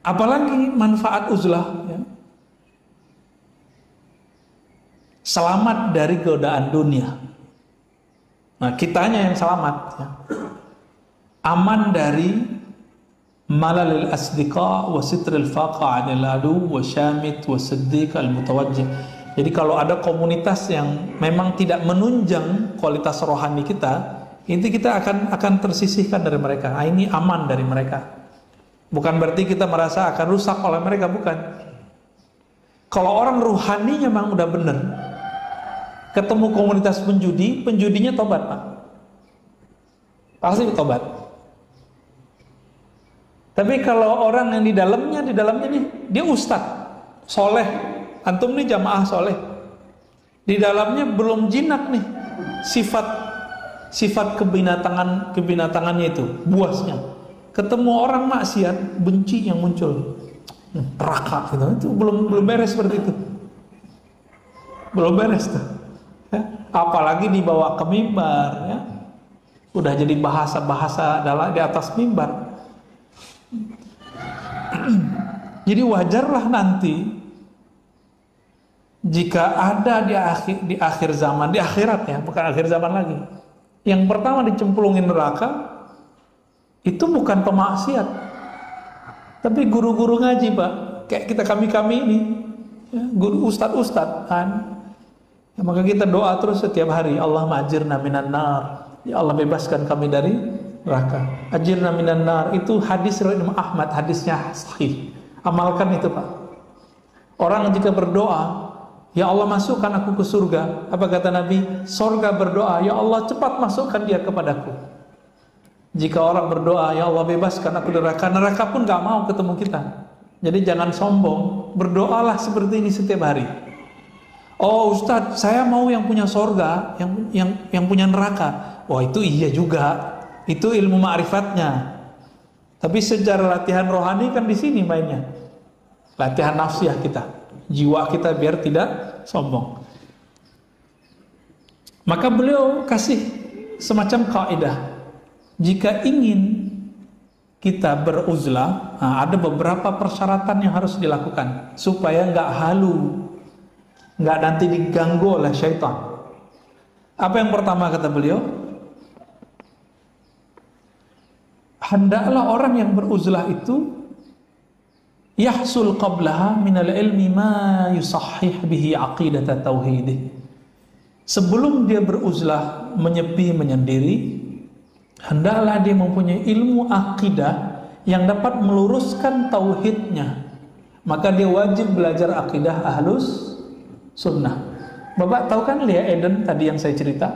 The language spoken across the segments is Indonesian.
Apalagi manfaat uzlah, ya. Selamat dari godaan dunia. Nah, kitanya yang selamat, ya. Aman dari malalil asdiqa wa sitril faqa 'anil adu wa syamit wa siddiq al mutawajjih. Jadi kalau ada komunitas yang memang tidak menunjang kualitas rohani kita, itu kita akan tersisihkan dari mereka. Nah, ini aman dari mereka. Bukan berarti kita merasa akan rusak oleh mereka, bukan. Kalau orang ruhaninya memang udah benar, ketemu komunitas penjudi, penjudinya tobat, Pak. Pasti tobat. Tapi kalau orang yang di dalamnya nih, dia ustadz, soleh, antum nih jamaah soleh, di dalamnya belum jinak nih, sifat kebinatangannya itu, buasnya. Ketemu orang maksiat, benci yang muncul, neraka gitu. Itu belum beres seperti itu, belum beres tuh. Ya. Apalagi dibawa ke mimbar, ya. Udah jadi bahasa-bahasa di atas mimbar. Jadi wajarlah nanti jika ada di akhir zaman, di akhirat, ya, bukan akhir zaman lagi, yang pertama dicemplungin neraka itu bukan pemaksiat, tapi guru-guru ngaji, Pak. Kayak kami ini, ya, guru ustad kan. Ya, maka kita doa terus setiap hari, Allahumma ajirna minan nar, ya Allah bebaskan kami dari neraka. Ajirna minan nar itu hadis riwayat Imam Ahmad, hadisnya sahih. Amalkan itu, Pak. Orang jika berdoa, ya Allah masukkan aku ke surga, apa kata Nabi? Surga berdoa, ya Allah cepat masukkan dia kepadaku. Jika orang berdoa, ya Allah bebaskan aku dari neraka, neraka pun gak mau ketemu kita. Jadi jangan sombong, berdoalah seperti ini setiap hari. Oh Ustadz, saya mau yang punya surga, yang punya neraka. Wah, itu iya juga, itu ilmu ma'rifatnya. Tapi secara latihan rohani kan di sini mainnya, latihan nafsiyah kita, jiwa kita biar tidak sombong. Maka beliau kasih semacam kaidah. Jika ingin kita beruzlah, ada beberapa persyaratan yang harus dilakukan supaya nggak halu, nggak nanti diganggu oleh syaitan. Apa yang pertama kata beliau? Hendaklah orang yang beruzlah itu yahsul qablaha minal ilmi ma yusahhih bihi aqidat tauhid. Sebelum dia beruzlah, menyepi, menyendiri, hendaklah dia mempunyai ilmu akidah yang dapat meluruskan tauhidnya. Maka dia wajib belajar akidah ahlus sunnah. Bapak tahu kan Lia Eden tadi yang saya cerita,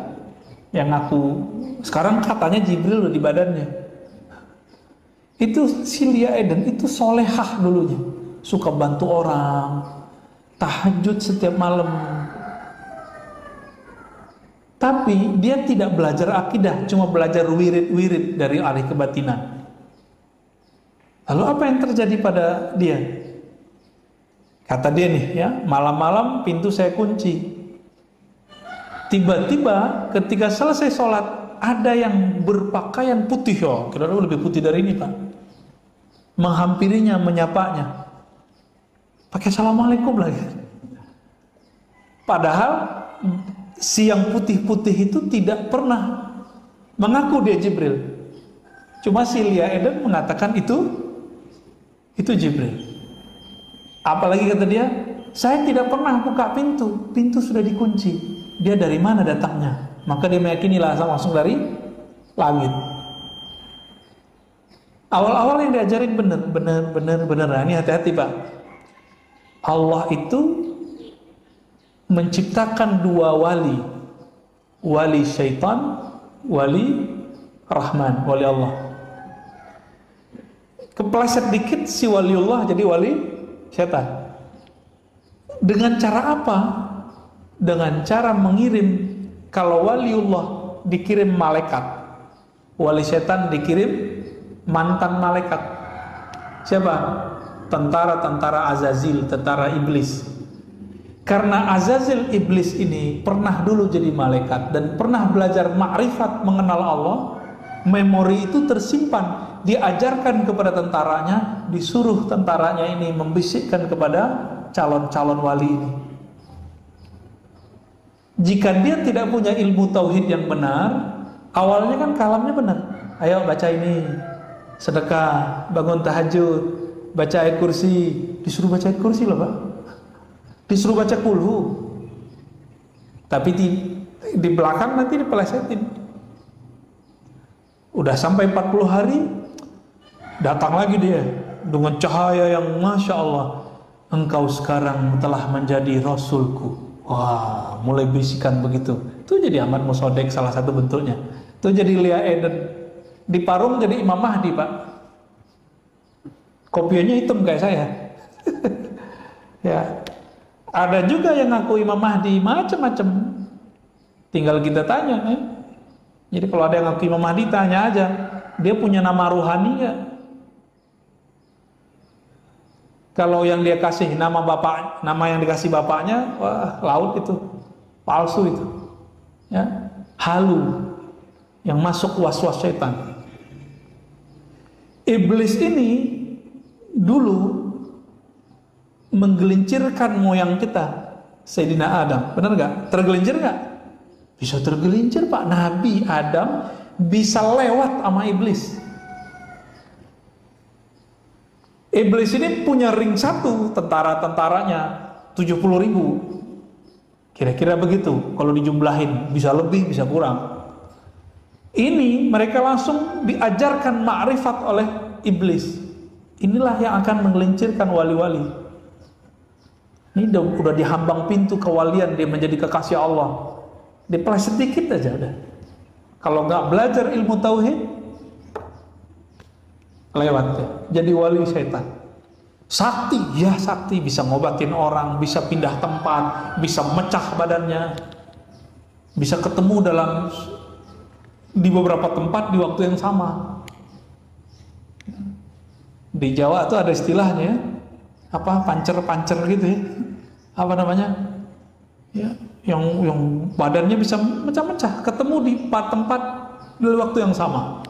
yang aku sekarang katanya Jibril di badannya. Itu si Lia Eden itu solehah dulunya, suka bantu orang, tahajud setiap malam. Tapi dia tidak belajar akidah, cuma belajar wirid-wirid dari ahli kebatinan. Lalu apa yang terjadi pada dia? Kata dia nih, ya, malam-malam pintu saya kunci. Tiba-tiba ketika selesai sholat, ada yang berpakaian putih, oh, kira-kira lebih putih dari ini, Pak. Menghampirinya, menyapanya. Pakai assalamualaikum lagi. Padahal si yang putih-putih itu tidak pernah mengaku dia Jibril. Cuma si Lia Eden mengatakan itu Jibril. Apalagi kata dia, saya tidak pernah buka pintu sudah dikunci. Dia dari mana datangnya? Maka dia meyakini langsung dari langit. Awal-awal yang diajarin benar. Nah, ini hati-hati, Pak. Allah itu menciptakan dua wali syaitan, wali Rahman, wali Allah. Kepleset dikit si waliullah jadi wali syaitan. Dengan cara apa? Dengan cara mengirim, kalau waliullah dikirim malaikat, wali syaitan dikirim mantan malaikat. Siapa? Tentara Azazil, tentara iblis. Karena Azazil iblis ini pernah dulu jadi malaikat dan pernah belajar ma'rifat mengenal Allah, memori itu tersimpan, diajarkan kepada tentaranya disuruh tentaranya ini membisikkan kepada calon-calon wali ini. Jika dia tidak punya ilmu tauhid yang benar, awalnya kan kalamnya benar. Ayo baca ini, sedekah, bangun tahajud, baca ayat kursi. Disuruh baca ayat kursi loh Pak, disuruh baca kulhu. Tapi di belakang nanti dipelesetin. Udah sampai 40 hari, datang lagi dia dengan cahaya yang Masya Allah, engkau sekarang telah menjadi Rasulku. Wah, mulai bisikan begitu. Itu jadi Ahmad Musodek salah satu bentuknya. Itu jadi Lia Eden. Di Parung jadi Imam Mahdi Pak. Kopiannya hitam kayak saya. Ya. Ada juga yang ngaku Imam Mahdi, macam-macam. Tinggal kita tanya. Jadi kalau ada yang ngaku Imam Mahdi, tanya aja, dia punya nama ruhani nggak? Kalau yang dia kasih nama bapak, nama yang dikasih bapaknya, wah laut itu, palsu itu, ya, halu, yang masuk was-was setan. Iblis ini dulu menggelincirkan moyang kita, Sayyidina Adam, benar nggak? Tergelincir nggak? Bisa tergelincir Pak. Nabi Adam bisa lewat sama iblis. Iblis ini punya ring satu, tentara-tentaranya 70.000. Kira-kira begitu. Kalau dijumlahin, bisa lebih, bisa kurang. Ini mereka langsung diajarkan ma'rifat oleh iblis. Inilah yang akan menggelincirkan wali-wali. Ini udah dihambang pintu kewalian, dia menjadi kekasih Allah. Dipelai sedikit aja udah. Kalau nggak belajar ilmu tauhid, lewat ya. Jadi wali setan. Sakti, ya sakti, bisa ngobatin orang, bisa pindah tempat, bisa mecah badannya, bisa ketemu di beberapa tempat di waktu yang sama. Di Jawa tuh ada istilahnya, apa, pancer-pancer gitu ya, apa namanya, ya, yang badannya bisa mecah-mecah, ketemu di tempat di waktu yang sama.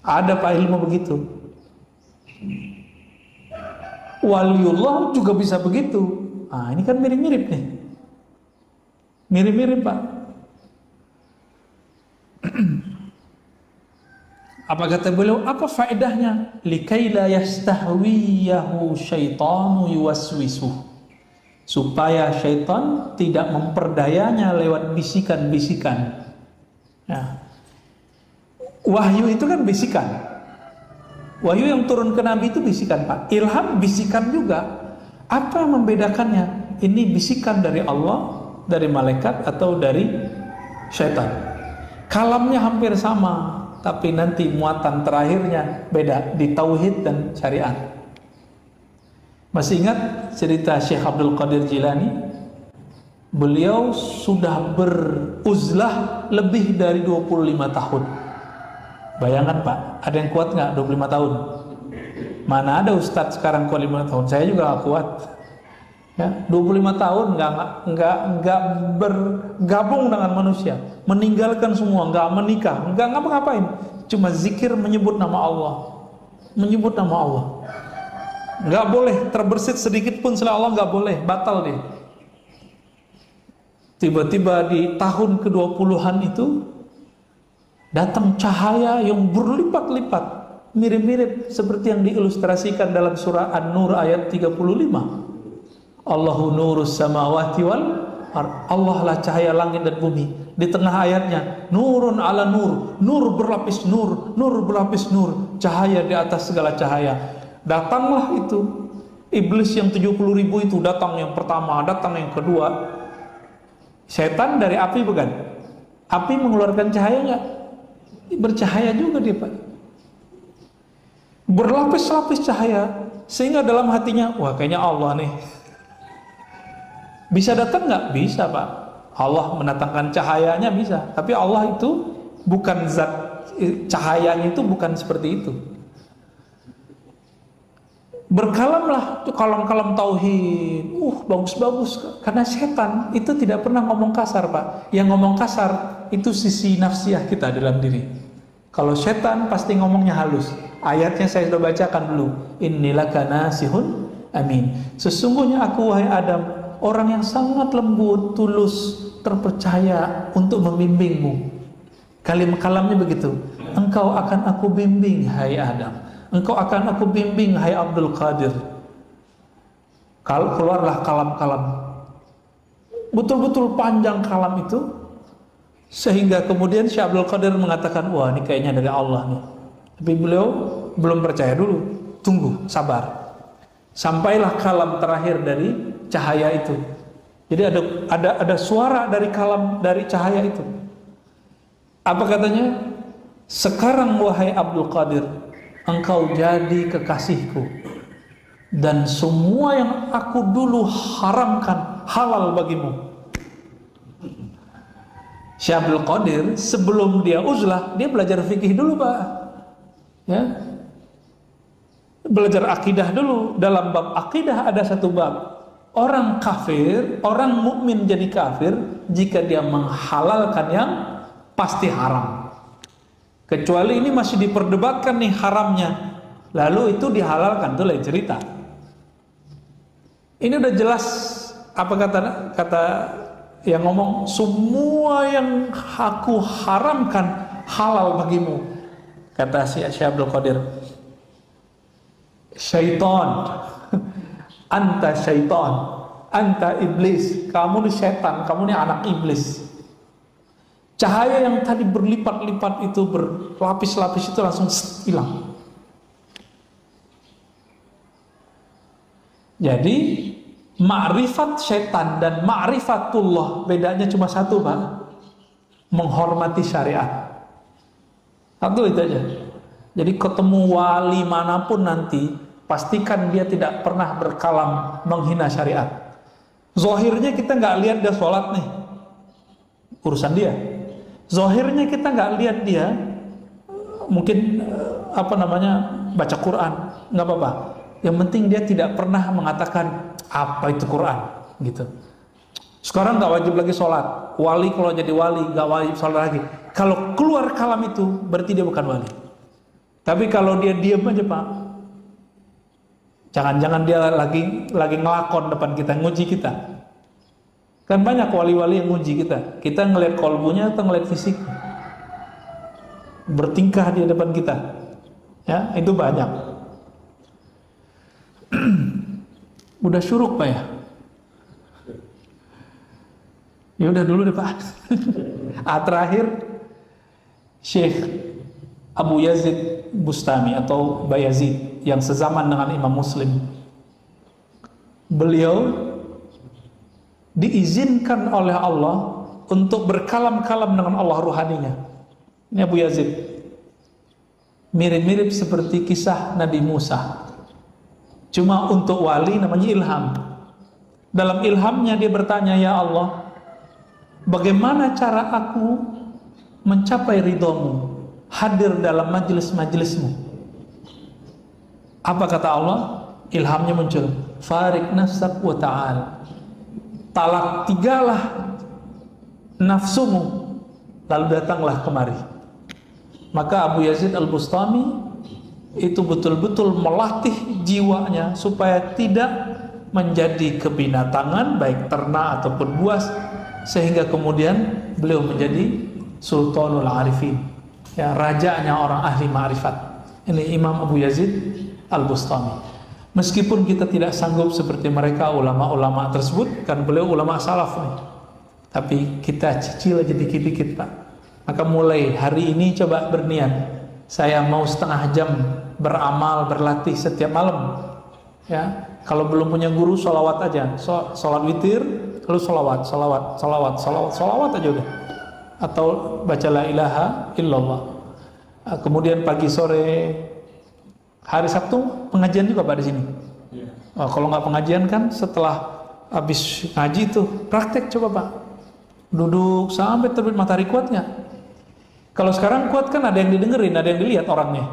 Ada Pak ilmu begitu. Waliullah juga bisa begitu. Nah, ini kan mirip-mirip nih. Mirip-mirip Pak. Apa kata beliau? Apa faedahnya? Likai la yastahwiyahu syaitanu yuwaswisuh. Supaya syaitan tidak memperdayanya lewat bisikan-bisikan. Nah, wahyu itu kan bisikan. Wahyu yang turun ke Nabi itu bisikan Pak. Ilham bisikan juga. Apa yang membedakannya? Ini bisikan dari Allah, dari malaikat, atau dari syaitan. Kalamnya hampir sama, tapi nanti muatan terakhirnya beda di tauhid dan syariat. Masih ingat cerita Syekh Abdul Qadir Jilani? Beliau sudah beruzlah lebih dari 25 tahun. Bayangkan Pak, ada yang kuat nggak 25 tahun? Mana ada ustadz sekarang kuat 5 tahun? Saya juga nggak kuat. Ya, 25 tahun nggak bergabung dengan manusia, meninggalkan semua, nggak menikah, nggak ngapa-ngapain, cuma zikir menyebut nama Allah, menyebut nama Allah. Nggak boleh terbersit sedikit pun selain Allah, nggak boleh, batal deh. Tiba-tiba di tahun ke-20-an itu datang cahaya yang berlipat-lipat, mirip-mirip seperti yang diilustrasikan dalam surah An-Nur ayat 35. Allahu nurus samawati wal ardh. Allah lah cahaya langit dan bumi. Di tengah ayatnya, nurun ala nur, nur berlapis nur, nur berlapis nur, cahaya di atas segala cahaya. Datanglah itu iblis yang 70.000 itu, datang yang pertama, datang yang kedua. Setan dari api bukan? Api mengeluarkan cahaya enggak? Bercahaya juga dia Pak. Berlapis-lapis cahaya, sehingga dalam hatinya, wah kayaknya Allah nih. Bisa datang nggak? Bisa Pak. Allah mendatangkan cahayanya bisa. Tapi Allah itu bukan zat, cahayanya itu bukan seperti itu. Berkalamlah kalam-kalam tauhid, bagus-bagus. Karena setan itu tidak pernah ngomong kasar Pak. Yang ngomong kasar itu sisi nafsiyah kita dalam diri. Kalau setan pasti ngomongnya halus. Ayatnya saya sudah bacakan dulu. Innilaka nasihun amin. Sesungguhnya aku, wahai Adam, orang yang sangat lembut, tulus, terpercaya untuk membimbingmu. Kalamnya begitu. Engkau akan aku bimbing, hai Adam. Engkau akan aku bimbing, hai Abdul Qadir. Keluarlah kalam-kalam. Betul-betul panjang kalam itu, sehingga kemudian Syekh Abdul Qadir mengatakan, wah ini kayaknya dari Allah nih. Tapi beliau belum percaya dulu, tunggu, sabar. Sampailah kalam terakhir dari cahaya itu. Jadi ada suara dari kalam, dari cahaya itu. Apa katanya? Sekarang wahai Abdul Qadir, engkau jadi kekasihku, dan semua yang aku dulu haramkan halal bagimu. Syekh Abdul Qadir sebelum dia uzlah, dia belajar fikih dulu, Pak. Ya. Belajar akidah dulu. Dalam bab akidah ada satu bab. Orang kafir, orang mukmin jadi kafir jika dia menghalalkan yang pasti haram. Kecuali ini masih diperdebatkan nih haramnya, lalu itu dihalalkan, itu lain cerita. Ini udah jelas apa kata yang ngomong, semua yang aku haramkan halal bagimu. Kata Syekh Abdul Qadir, syaitan, anta syaitan, anta iblis, kamu nih setan, kamu nih anak iblis. Cahaya yang tadi berlipat-lipat itu, berlapis-lapis itu langsung hilang. Jadi ma'rifat syaitan dan ma'rifatullah bedanya cuma satu, Pak. Menghormati syariat. Satu itu aja. Jadi ketemu wali manapun nanti, pastikan dia tidak pernah berkalam menghina syariat. Zahirnya kita nggak lihat dia sholat nih, urusan dia. Zahirnya kita nggak lihat dia mungkin baca Quran, nggak apa-apa. Yang penting dia tidak pernah mengatakan apa itu Quran gitu. Sekarang nggak wajib lagi sholat. Wali kalau jadi wali nggak wajib sholat lagi. Kalau keluar kalam itu berarti dia bukan wali. Tapi kalau dia diam aja, Pak, jangan-jangan dia lagi ngelakon depan kita, nguji kita. Kan banyak wali-wali yang nguji kita. Kita ngelihat kolbunya atau ngelihat fisik, bertingkah di depan kita. Ya, itu banyak. Udah syuruk, Pak ya? Ya udah dulu deh, Pak. Terakhir Syekh Abu Yazid Bustami atau Bayazid yang sezaman dengan Imam Muslim. Beliau diizinkan oleh Allah untuk berkalam-kalam dengan Allah ruhaninya. Ini Abu Yazid. Mirip-mirip seperti kisah Nabi Musa. Cuma untuk wali namanya ilham. Dalam ilhamnya dia bertanya, ya Allah, bagaimana cara aku mencapai ridhomu, hadir dalam majelis-majelismu? Apa kata Allah? Ilhamnya muncul, farik nafsak wa ta'al, talak tigalah nafsumu, lalu datanglah kemari. Maka Abu Yazid Al-Bustami itu betul-betul melatih jiwanya supaya tidak menjadi kebinatangan, baik ternak ataupun buas, sehingga kemudian beliau menjadi Sultanul Arifin, ya, rajanya orang ahli ma'rifat. Ini Imam Abu Yazid Al-Bustami. Meskipun kita tidak sanggup seperti mereka ulama-ulama tersebut, kan beliau ulama salaf nih, tapi kita cicil aja dikit-dikit, Pak. Maka mulai hari ini coba berniat, saya mau setengah jam beramal, berlatih setiap malam. Ya, kalau belum punya guru, sholawat aja, sholat witir, lalu sholawat aja udah. Atau baca la ilaha illallah. Kemudian pagi sore, hari Sabtu pengajian juga, Pak, di sini. Kalau nggak pengajian kan setelah habis ngaji itu praktek, coba, Pak. Duduk sampai terbit matahari, kuat nggak? Kalau sekarang kuat kan ada yang didengerin, ada yang dilihat orangnya.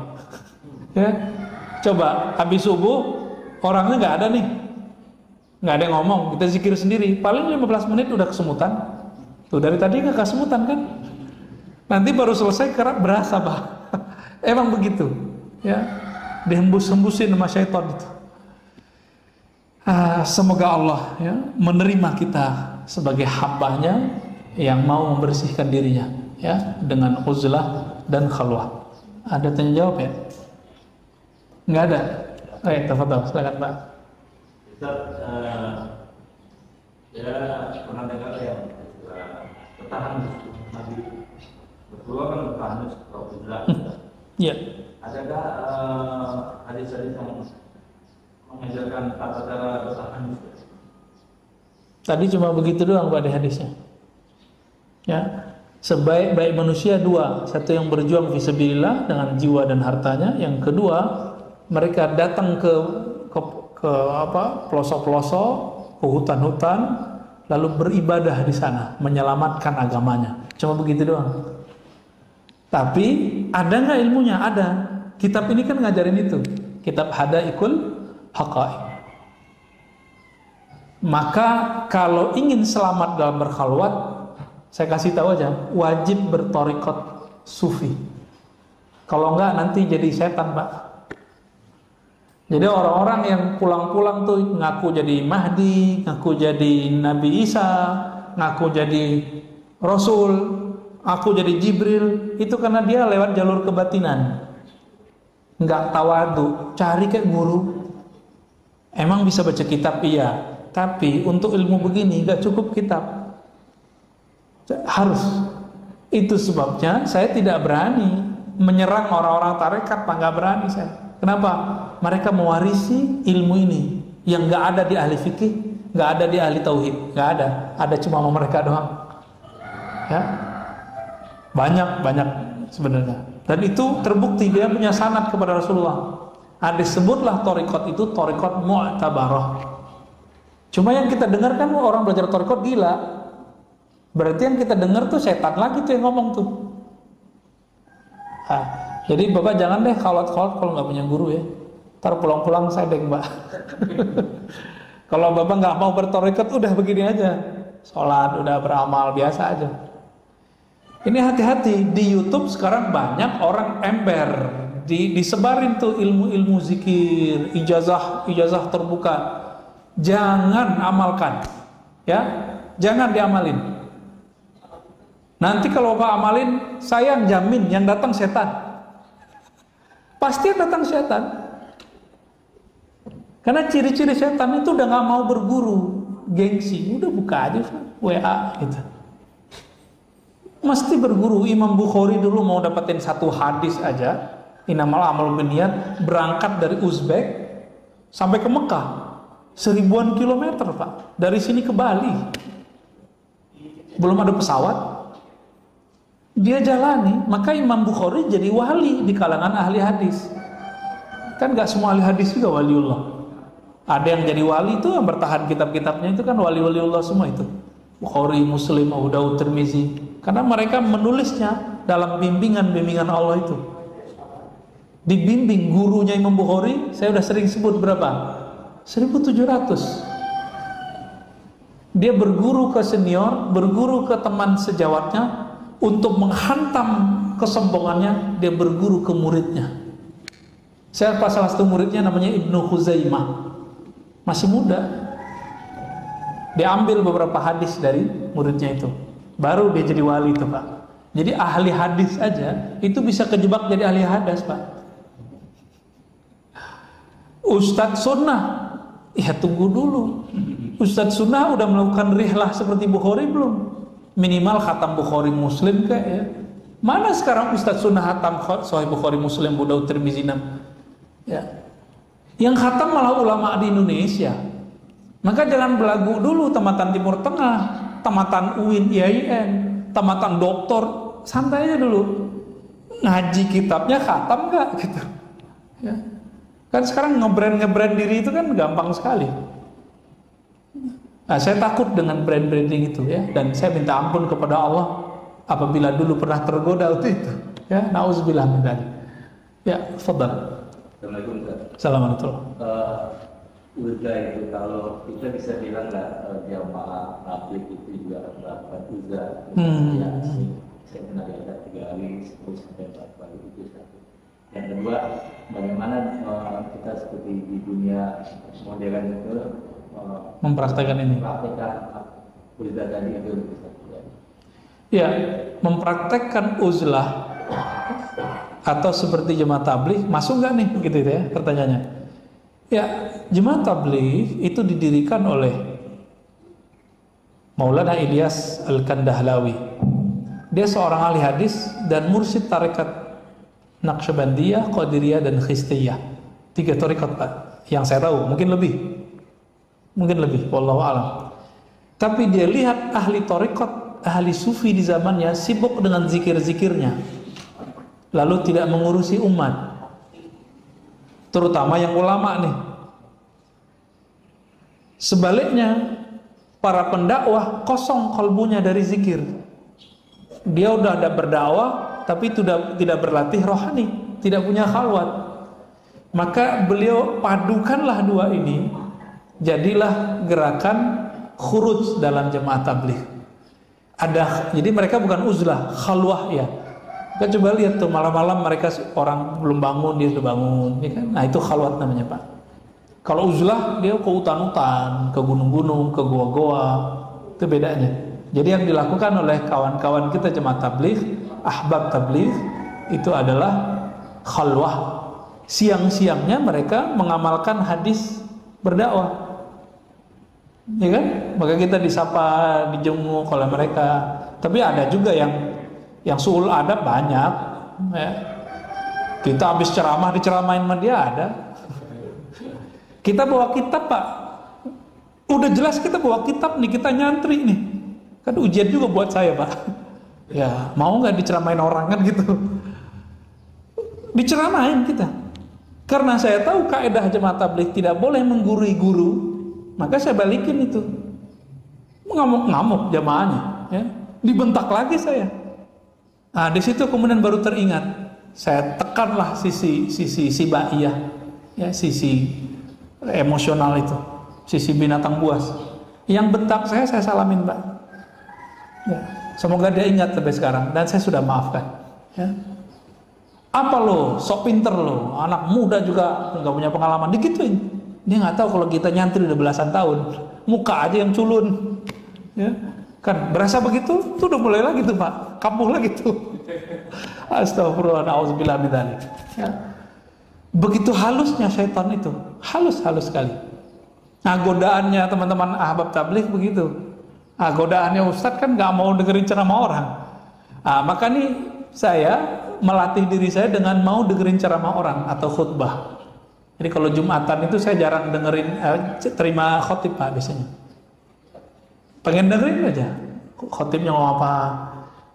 Ya, coba habis subuh orangnya nggak ada nih, nggak ada yang ngomong, kita zikir sendiri, paling 15 menit udah kesemutan. Tuh dari tadi nggak kesemutan kan? Nanti baru selesai kerap berasa, Pak. Emang begitu, ya. dihembus-hembusin sama syaitan itu. Semoga Allah ya menerima kita sebagai hambanya yang mau membersihkan dirinya ya dengan uzlah dan khalwah. Ada tanya jawab ya? Nggak ada? Tafadhol, silakan Pak. Ustaz, ya pernah dengar yang bertahan Nabi berdua kan bertahan kalau uzlah. Iya. Adakah hadis-hadis yang mengajarkan tata cara bertahan? Tadi cuma begitu doang Pak di hadisnya. Ya, sebaik-baik manusia dua, satu yang berjuang fisabilillah dengan jiwa dan hartanya, yang kedua mereka datang ke pelosok-pelosok, ke hutan-hutan, lalu beribadah di sana, menyelamatkan agamanya. Cuma begitu doang. Tapi ada nggak ilmunya? Ada. Kitab ini kan ngajarin itu. Kitab Hadaikul Haqaiq. Maka kalau ingin selamat dalam berkhalwat, saya kasih tahu aja, wajib bertorikot sufi. Kalau enggak nanti jadi setan, Pak. Jadi orang-orang yang pulang-pulang tuh ngaku jadi Mahdi, ngaku jadi Nabi Isa, ngaku jadi Rasul, aku jadi Jibril, itu karena dia lewat jalur kebatinan. Enggak tawadu, cari kayak guru. Emang bisa baca kitab, iya. Tapi untuk ilmu begini enggak cukup kitab. Harus. Itu sebabnya saya tidak berani menyerang orang-orang tarekat, Pak, enggak berani saya. Kenapa? Mereka mewarisi ilmu ini yang enggak ada di ahli fikih, enggak ada di ahli tauhid, enggak ada. Ada cuma sama mereka doang. Ya. Banyak sebenarnya. Dan itu terbukti dia punya sanad kepada Rasulullah. Disebutlah torikot itu torikot mu'tabarah. Cuma yang kita dengar kan orang belajar torikot gila. Berarti yang kita dengar tuh setan lagi tuh yang ngomong tuh. Jadi Bapak jangan deh kalau nggak punya guru ya. Ntar pulang-pulang saya deng Mbak. Kalau Bapak nggak mau bertorikot udah begini aja. Sholat udah beramal biasa aja. Ini hati-hati, di YouTube sekarang banyak orang ember, disebarin tuh ilmu-ilmu zikir, ijazah terbuka. Jangan amalkan, ya, jangan diamalin. Nanti kalau Bapak amalin, saya jamin yang datang setan. Pasti yang datang setan. Karena ciri-ciri setan itu udah nggak mau berguru, gengsi, udah buka aja WA gitu. Mesti berguru. Imam Bukhari dulu mau dapetin satu hadis aja, inamal amal binniyat, berangkat dari Uzbek sampai ke Mekah, 1000-an kilometer Pak, dari sini ke Bali, belum ada pesawat, dia jalani. Maka Imam Bukhari jadi wali di kalangan ahli hadis. Kan gak semua ahli hadis juga waliullah. Ada yang jadi wali itu yang bertahan kitab-kitabnya itu kan wali-waliullah semua itu. Bukhari, Muslim, Abu Daud, Tirmizi. Karena mereka menulisnya dalam bimbingan Allah itu. Dibimbing gurunya Imam Bukhari, saya udah sering sebut berapa? 1700. Dia berguru ke senior, berguru ke teman sejawatnya. Untuk menghantam kesombongannya, dia berguru ke muridnya. Siapa salah satu muridnya namanya Ibnu Khuzaimah. Masih muda. Dia ambil beberapa hadis dari muridnya itu. Baru dia jadi wali itu Pak. Jadi ahli hadis aja itu bisa kejebak jadi ahli hadis Pak. Ustadz sunnah, ya tunggu dulu. Ustadz sunnah udah melakukan rihlah seperti Bukhari belum? Minimal khatam Bukhari Muslim kayak ya. Mana sekarang Ustadz sunnah khatam Sahih Bukhari Muslim, Abu Daud, Tirmizi ya. Yang khatam malah ulama di Indonesia. Maka jangan belagu dulu tamatan Timur Tengah, tamatan UIN, IAIN, tamatan doktor, santai aja dulu. Ngaji kitabnya khatam gak gitu. Ya. Kan sekarang nge-brand diri itu kan gampang sekali. Nah, saya takut dengan branding itu ya, dan saya minta ampun kepada Allah apabila dulu pernah tergoda itu. Ya, nauzubillah min dzalik. Ya, fadhal. Assalamualaikum. Assalamualaikum. Udah itu kalau kita bisa bilang nggak jamaah tabligh itu juga berapa udah ya saya pernah lihat 3 kali 10 sampai 4 kali itu satu. Yang kedua, bagaimana kita seperti di dunia modern itu mempraktekkan ini. Mempraktekkan uzlah tadi itu. Ya, mempraktekkan uzlah atau seperti jemaah tabligh masuk nggak nih, gitu ya pertanyaannya. Ya, jemaah tabligh itu didirikan oleh Maulana Ilyas Al-Kandahlawi. Dia seorang ahli hadis dan mursyid tarekat Naqsyabandiyah, Qadiriyah dan Khistiyah. 3 tarekat Pak, yang saya tahu, mungkin lebih, wallahu a'lam. Tapi dia lihat ahli tarekat, ahli sufi di zamannya sibuk dengan zikir-zikirnya, lalu tidak mengurusi umat, terutama yang ulama nih. Sebaliknya, para pendakwah kosong kalbunya dari zikir. Dia udah ada berdakwah, tapi tidak berlatih rohani, tidak punya khalwat. Maka beliau padukanlah dua ini, jadilah gerakan khuruj dalam jemaah tabligh. Jadi mereka bukan uzlah, khalwah ya. Kita coba lihat tuh malam-malam mereka orang belum bangun, dia sudah bangun, ya kan? Nah itu khalwat namanya Pak. Kalau uzlah dia ke hutan-hutan, ke gunung-gunung, ke goa-goa, itu bedanya. Jadi yang dilakukan oleh kawan-kawan kita jemaah tabligh, ahbab tabligh, itu adalah khalwah. Siang-siangnya mereka mengamalkan hadis berdakwah, ya kan? Maka kita disapa, dijenguk oleh mereka. Tapi ada juga yang suul adab banyak, ya. Kita habis ceramah diceramain sama dia ada. Kita bawa kitab Pak, udah jelas kita bawa kitab nih, kita nyantri nih, kan ujian juga buat saya Pak. Ya mau nggak diceramain orang kan gitu, diceramain kita. Karena saya tahu kaidah jemaah tabligh tidak boleh menggurui guru, maka saya balikin itu. Ngamuk-ngamuk jamaahnya, ya. Dibentak lagi saya. Nah, di situ kemudian baru teringat. Saya tekanlah sisi sibaiyah, ya, sisi emosional itu, sisi binatang buas. Yang bentak saya salamin, Pak. Ya. Semoga dia ingat sampai sekarang dan saya sudah maafkan. Ya. Apa lo, sok pinter lo, anak muda juga nggak punya pengalaman, digituin. Dia nggak tahu kalau kita nyantri udah belasan tahun, muka aja yang culun, ya kan berasa begitu, tuh udah mulai lagi tuh Pak, kambuh lagi tuh. Astagfirullah, na'udzubillah min dzalik. Ya. Begitu halusnya syaitan itu, halus sekali. Nah godaannya teman-teman ahbab tabligh begitu. Nah godaannya ustadz kan nggak mau dengerin ceramah orang. Nah, maka nih saya melatih diri saya dengan mau dengerin ceramah orang atau khutbah. Jadi kalau Jumatan itu saya jarang dengerin, terima khotib Pak biasanya. Pengen dengerin aja khotibnya ngomong apa.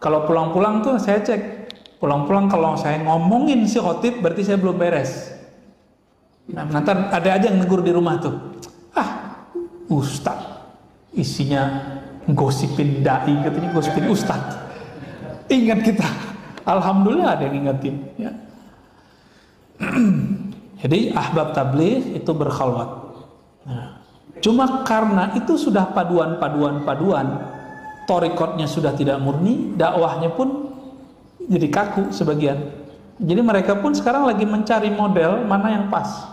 Kalau pulang-pulang tuh saya cek. Pulang-pulang kalau saya ngomongin si khotib berarti saya belum beres. Nah, nanti ada aja yang negur di rumah tuh. Ustadz isinya gosipin dai, katanya gosipin ustadz. Ingat kita. Alhamdulillah ada yang ingetin, ya. Jadi ahbab tabligh itu berkhalwat. Nah, cuma karena itu sudah paduan, thariqatnya sudah tidak murni, dakwahnya pun jadi kaku sebagian. Jadi mereka pun sekarang lagi mencari model mana yang pas.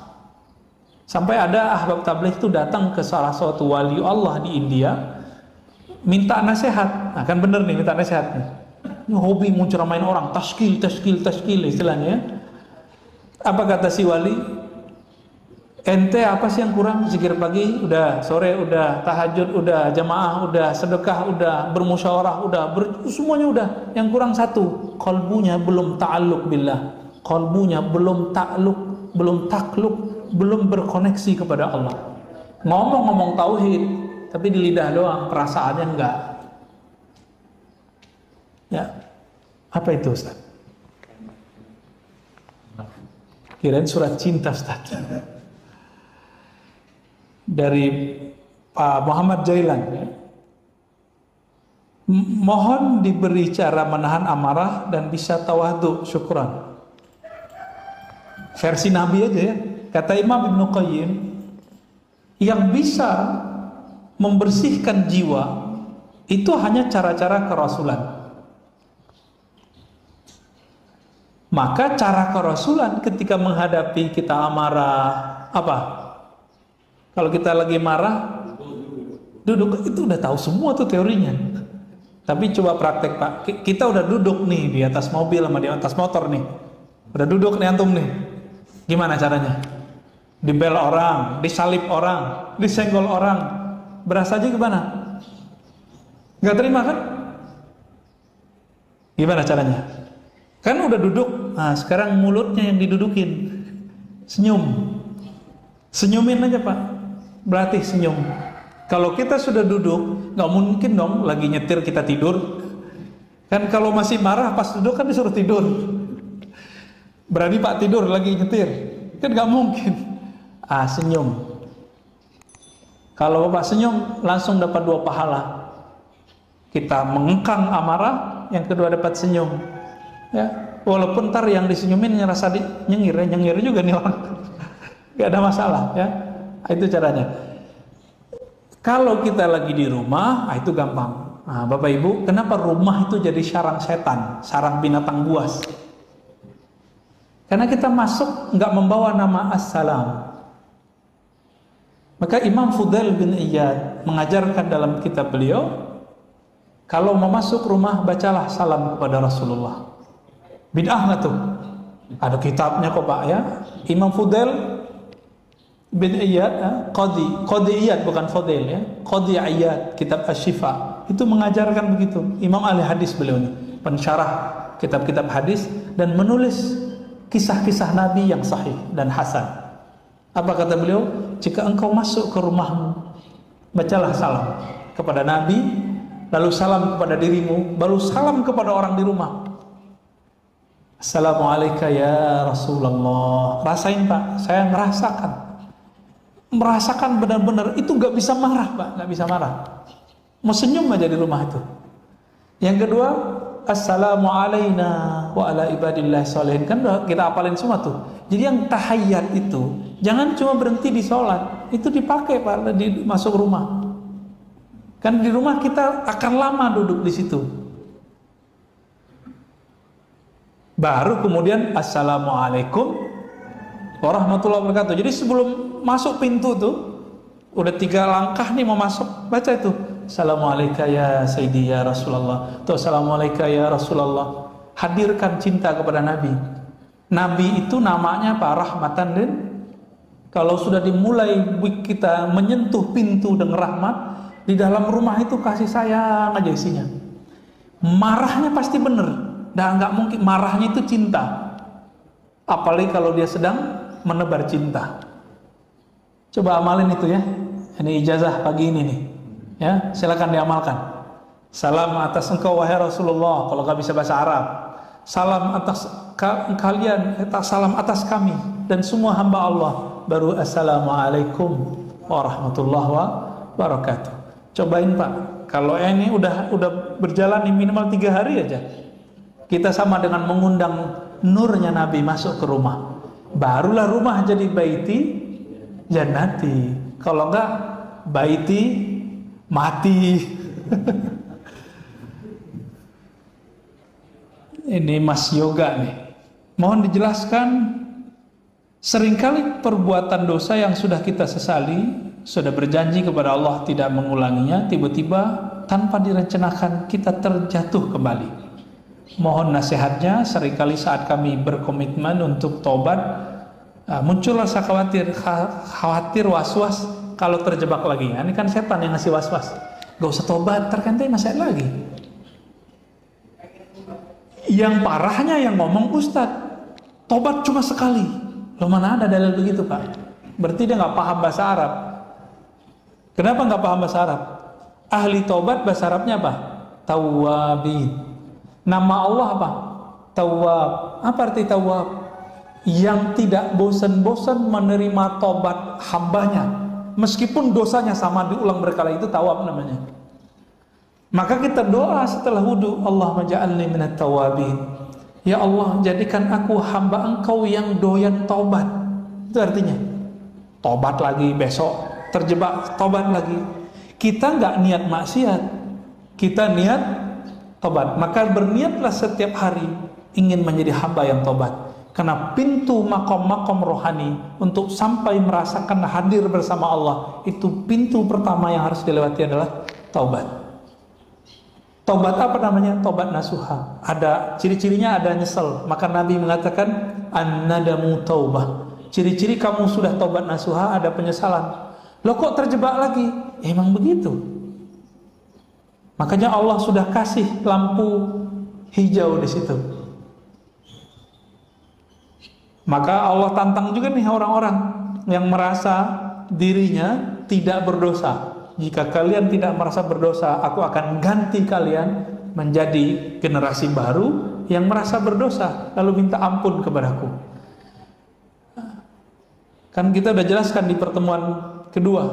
Sampai ada ahbab tabligh itu datang ke salah satu wali Allah di India, minta nasihat. Nah, kan bener nih minta nasihat nih. Ini hobi mau ceramain orang, tashkil istilahnya. Apa kata si wali? Ente apa sih yang kurang? Zikir pagi udah, sore udah, tahajud udah, jamaah udah, sedekah udah, bermusyawarah udah, semuanya udah. Yang kurang satu, qalbunya belum ta'alluq billah. Qalbunya belum ta'alluq, belum takluk, belum berkoneksi kepada Allah. Ngomong tauhid, tapi di lidah doang, perasaannya enggak. Ya, apa itu Ustaz? Kirain surat cinta Ustaz. Dari Pak Muhammad Jailan, ya. Mohon diberi cara menahan amarah dan bisa tawadhu, syukran. Versi Nabi aja ya. Kata Imam Ibnu Qayyim, yang bisa membersihkan jiwa itu hanya cara-cara kerasulan. Maka cara kerasulan ketika menghadapi kita amarah, apa? Kalau kita lagi marah, duduk, itu udah tahu semua tuh teorinya. Tapi coba praktek Pak, kita udah duduk nih di atas mobil sama di atas motor nih, udah duduk nih antum nih, gimana caranya? Dibel orang, disalip orang, disenggol orang, berasa aja gimana? Gak terima kan? Gimana caranya? Kan udah duduk, nah sekarang mulutnya yang didudukin, senyum, senyumin aja Pak, berarti senyum. Kalau kita sudah duduk, nggak mungkin dong lagi nyetir kita tidur. Kan kalau masih marah pas duduk kan disuruh tidur. Berani Pak tidur lagi nyetir? Kan nggak mungkin. Senyum. Kalau Bapak senyum langsung dapat 2 pahala. Kita mengekang amarah, yang kedua dapat senyum. Ya, walaupun ntar yang disenyumin ngerasa nyengir juga nih orang. Gak ada masalah ya. Itu caranya. Kalau kita lagi di rumah, itu gampang. Bapak Ibu, kenapa rumah itu jadi sarang setan, sarang binatang buas? Karena kita masuk nggak membawa nama assalam. Maka Imam Fudail bin Iyad mengajarkan dalam kitab beliau, kalau mau masuk rumah bacalah salam kepada Rasulullah. Bid'ah nggak tuh? Ada kitabnya kok Pak ya. Imam Fudail bin Iyad, Qadi Iyad bukan Fudail ya. Qadi Iyad, kitab Asy-Syifa itu mengajarkan begitu. Imam ahli hadis beliau ini, pensyarah kitab-kitab hadis dan menulis kisah-kisah Nabi yang sahih dan hasan. Apa kata beliau? Jika engkau masuk ke rumahmu, bacalah salam kepada Nabi, lalu salam kepada dirimu, baru salam kepada orang di rumah. Assalamualaikum ya Rasulullah. Rasain Pak, saya merasakan benar-benar itu nggak bisa marah Pak, nggak bisa marah. Mau senyum aja di rumah itu. Yang kedua, Assalamualaikum wa ala ibadillah sholihin. Kan kita apalin semua tuh. Jadi yang tahayyat itu jangan cuma berhenti di sholat, itu dipakai Pak di masuk rumah. Kan di rumah kita akan lama duduk di situ. Baru kemudian Assalamualaikum warahmatullahi wabarakatuh. Jadi sebelum masuk pintu tuh udah 3 langkah nih mau masuk, baca itu Assalamualaikum ya Sayyidi ya Rasulullah, tuh Assalamualaikum ya Rasulullah. Hadirkan cinta kepada Nabi. Nabi itu namanya Pak rahmatan dan kalau sudah dimulai kita menyentuh pintu dengan rahmat, di dalam rumah itu kasih sayang aja isinya. Marahnya pasti bener. Dan nggak mungkin marahnya itu cinta. Apalagi kalau dia sedang menebar cinta. Coba amalin itu ya. Ini ijazah pagi ini nih. Ya, silakan diamalkan. Salam atas engkau wahai Rasulullah. Kalau nggak bisa bahasa Arab. Salam atas kalian. Salam atas kami dan semua hamba Allah. Baru Assalamualaikum warahmatullahi wabarakatuh. Cobain Pak. Kalau ini udah berjalan minimal 3 hari aja. Kita sama dengan mengundang nurnya Nabi masuk ke rumah. Barulah rumah jadi baiti jannati. Kalau enggak baiti mati. Ini Mas Yoga nih. Mohon dijelaskan, seringkali perbuatan dosa yang sudah kita sesali, sudah berjanji kepada Allah tidak mengulanginya, tiba-tiba tanpa direncanakan kita terjatuh kembali. Mohon nasihatnya. Seringkali saat kami berkomitmen untuk tobat, muncul rasa khawatir was-was kalau terjebak lagi. Ini kan setan yang ngasih was-was. Gak usah tobat, terkantai masih lagi. Yang parahnya yang ngomong Ustadz, tobat cuma sekali. Loh, mana ada dalil begitu Pak? Berarti dia gak paham bahasa Arab. Kenapa gak paham bahasa Arab? Ahli tobat bahasa Arabnya apa? Tawwabin. Nama Allah apa? Tawwab. Apa arti Tawwab? Yang tidak bosan-bosan menerima tobat hambanya, meskipun dosanya sama diulang berkali, itu Tawwab namanya. Maka kita doa setelah wudu, Allahumma ja'alni minat tawwabin. Ya Allah, jadikan aku hamba engkau yang doyan tobat. Itu artinya tobat lagi, besok terjebak tobat lagi. Kita nggak niat maksiat, kita niat tobat. Maka berniatlah setiap hari ingin menjadi hamba yang tobat. Karena pintu makom-makom rohani untuk sampai merasakan hadir bersama Allah, itu pintu pertama yang harus dilewati adalah taubat. Taubat apa namanya? Taubat nasuha. Ada ciri-cirinya, ada nyesel. Maka Nabi mengatakan an-nadamu taubah. Ciri-ciri kamu sudah taubat nasuha, ada penyesalan. Loh kok terjebak lagi? Emang begitu. Makanya Allah sudah kasih lampu hijau di situ. Maka Allah tantang juga nih orang-orang yang merasa dirinya tidak berdosa. Jika kalian tidak merasa berdosa, aku akan ganti kalian menjadi generasi baru yang merasa berdosa, lalu minta ampun kepadaku. Kan kita udah jelaskan di pertemuan kedua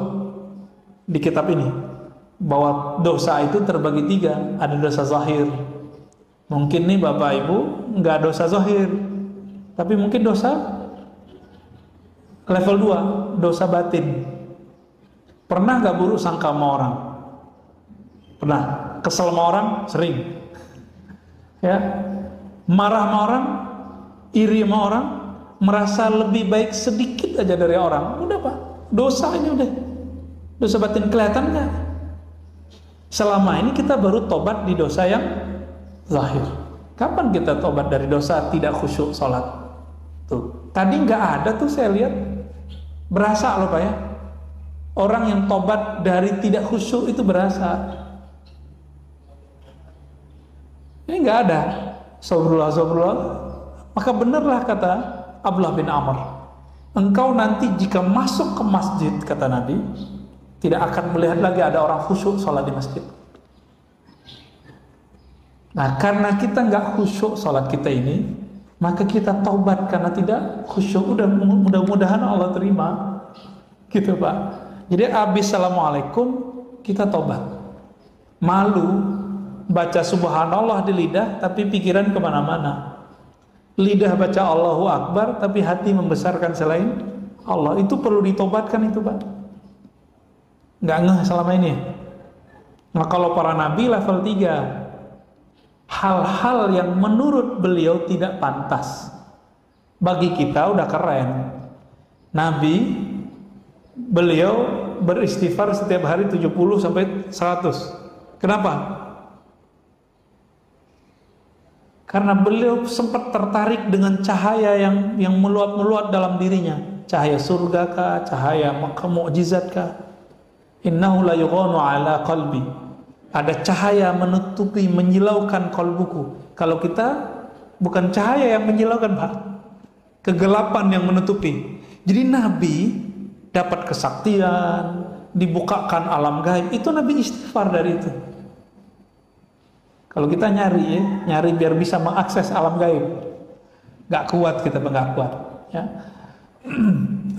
di kitab ini bahwa dosa itu terbagi 3. Ada dosa zahir. Mungkin nih Bapak Ibu nggak dosa zahir, tapi mungkin dosa level 2, dosa batin. Pernah gak buruk sangka sama orang? Pernah. Kesel sama orang? Sering. Ya. Marah sama orang? Iri sama orang? Merasa lebih baik sedikit aja dari orang? Udah Pak, dosa aja udah. Dosa batin kelihatan gak? Selama ini kita baru tobat di dosa yang zahir. Kapan kita tobat dari dosa tidak khusyuk sholat? Tuh. Tadi gak ada tuh saya lihat. Berasa loh Pak ya. Orang yang tobat dari tidak khusyuk itu berasa. Ini nggak ada. Sobrullah. Maka benarlah kata Abdullah bin Amr, engkau nanti jika masuk ke masjid, kata Nabi, tidak akan melihat lagi ada orang khusyuk sholat di masjid. Nah, karena kita nggak khusyuk sholat kita ini, maka kita taubat karena tidak khusyuk. Udah, mudah-mudahan Allah terima. Gitu Pak. Jadi abis assalamualaikum kita tobat. Malu baca subhanallah di lidah tapi pikiran kemana-mana. Lidah baca Allahu Akbar tapi hati membesarkan selain Allah. Itu perlu ditobatkan itu Pak. Nggak ngeh selama ini. Nah kalau para nabi level 3, hal-hal yang menurut beliau tidak pantas bagi kita udah keren. Nabi beliau beristighfar setiap hari 70 sampai 100. Kenapa? Karena beliau sempat tertarik dengan cahaya yang meluap-meluap dalam dirinya. Cahaya surga kah? Cahaya mukjizat kah? Innahu la yughanu ala qalbi. Ada cahaya menutupi, menyilaukan kalbuku. Kalau kita bukan cahaya yang menyilaukan Pak, kegelapan yang menutupi. Jadi Nabi dapat kesaktian, dibukakan alam gaib, itu Nabi istighfar dari itu. Kalau kita nyari biar bisa mengakses alam gaib, nggak kuat kita, nggak kuat. Ya.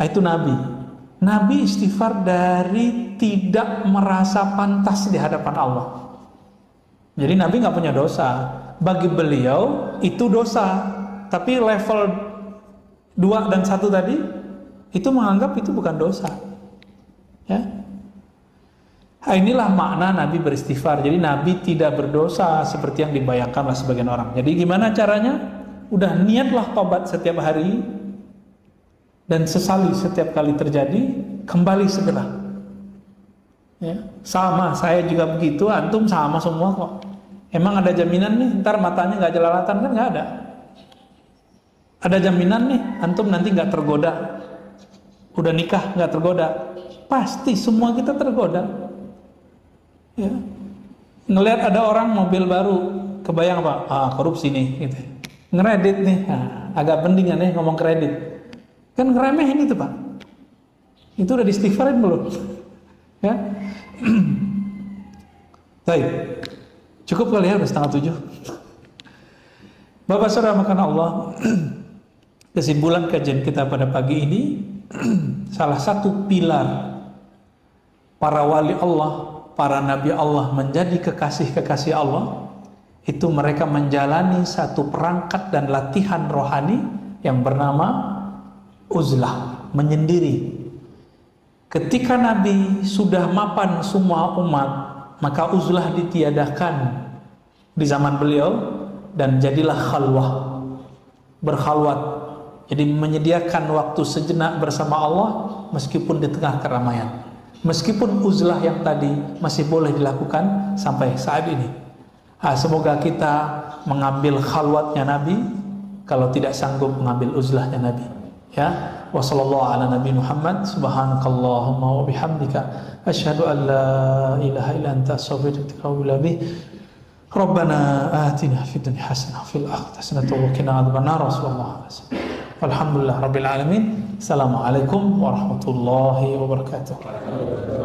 Itu Nabi istighfar dari tidak merasa pantas di hadapan Allah. Jadi Nabi nggak punya dosa. Bagi beliau itu dosa, tapi level 2 dan 1 tadi itu menganggap itu bukan dosa. Ya. Nah, inilah makna Nabi beristighfar. Jadi Nabi tidak berdosa seperti yang dibayangkan oleh sebagian orang. Jadi gimana caranya? Udah niatlah tobat setiap hari dan sesali setiap kali terjadi, kembali segera. Ya. Sama, saya juga begitu, antum sama semua kok. Emang ada jaminan nih, ntar matanya nggak jelalatan? Kan nggak ada. Ada jaminan nih, antum nanti nggak tergoda. Udah nikah nggak tergoda? Pasti semua kita tergoda. Ya. Ngelihat ada orang mobil baru, kebayang apa? Korupsi nih, gitu. Ngeredit nih, agak penting nih ngomong kredit. Kan ngeremehin itu Pak. Itu udah diistighfarin belum? Ya. Baik. Cukup kali ya, udah 6:30. Bapak Saudara makan Allah. Kesimpulan kajian kita pada pagi ini, salah satu pilar para wali Allah, para nabi Allah menjadi kekasih-kekasih Allah, itu mereka menjalani satu perangkat dan latihan rohani yang bernama uzlah, menyendiri. Ketika Nabi sudah mapan semua umat, maka uzlah ditiadakan di zaman beliau dan jadilah khalwah. berkhalwat. Jadi menyediakan waktu sejenak bersama Allah meskipun di tengah keramaian. Meskipun uzlah yang tadi masih boleh dilakukan sampai saat ini. Semoga kita mengambil khalwatnya Nabi kalau tidak sanggup mengambil uzlahnya Nabi. Ya, wassallallahu ala nabi Muhammad, subhanakallahumma wa bihamdika asyhadu an la ilaha illa anta astaghfiruka wa atubu ilaik. Rabbana atina fid dunya hasanah wa fil akhirati hasanah wa qina adzabannar. Sallallahu alaihi wasallam. Alhamdulillah rabbil alamin. Assalamualaikum warahmatullahi wabarakatuh.